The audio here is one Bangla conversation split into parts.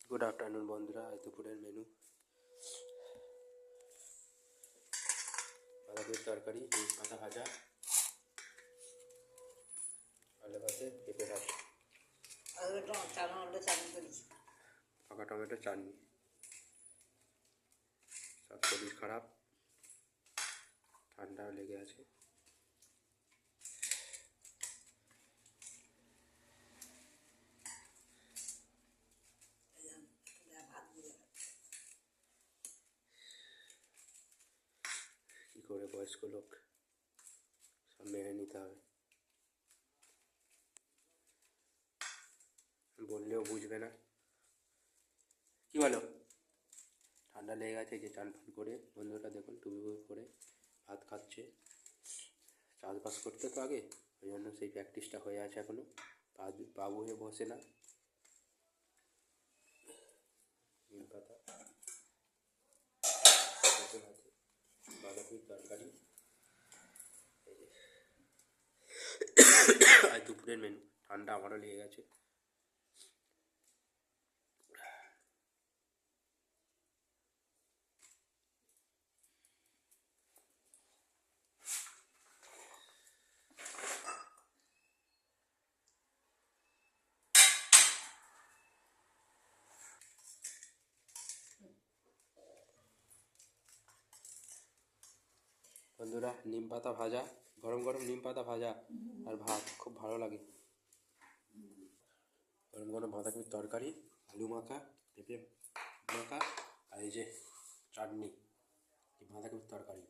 গুড আফটারনুন বন্ধুরা, আজ দুপুরের মেনু বাঁধাকপির তরকারি, নিম পাতা ভাজা, আলু ভাতে, পেঁপে ভাজা, পাকা টমেটো চাটনি। সব শরীর খারাপ, ঠান্ডা লেগে আছে। কী করে বয়স্ক লোক সব মেনে নিতে হবে, বললেও বুঝবে না। কি বলো? ঠান্ডা লেগে গেছে, যে চান ফান করে বন্ধুটা দেখুন টুপি করে ভাত খাচ্ছে। চাষবাস করতে তো আগে, ওই জন্য সেই প্র্যাকটিসটা হয়ে আছে এখনও। বাবু হয়ে বসে না। নিম পাতা, বাঁধাকপির তরকারি, আজ দুপুরের মেনু। ঠান্ডা আমারও লেগে গেছে। বন্ধুরা, নিম পাতা ভাজা, গরম গরম নিম পাতা ভাজা আর ভাত খুব ভালো লাগে। গরম গরম বাঁধাকপির তরকারি, আলু মাখা, পেঁপে মাখা, আর এই যে চাটনি, বাঁধাকপির তরকারি।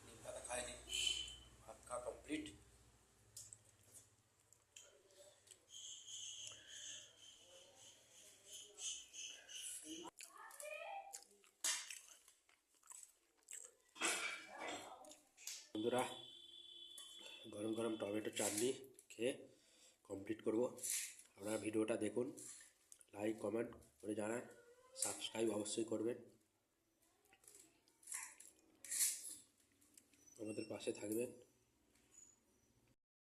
নিম পাতা খাইনি, ভাত খাওয়া কমপ্লিট। বন্ধুরা, গরম গরম টমেটো চাটনি খেয়ে কমপ্লিট করব। আপনারা ভিডিওটা দেখুন, লাইক কমেন্ট করে জানান, সাবস্ক্রাইব অবশ্যই করবেন, আমাদের পাশে থাকবেন।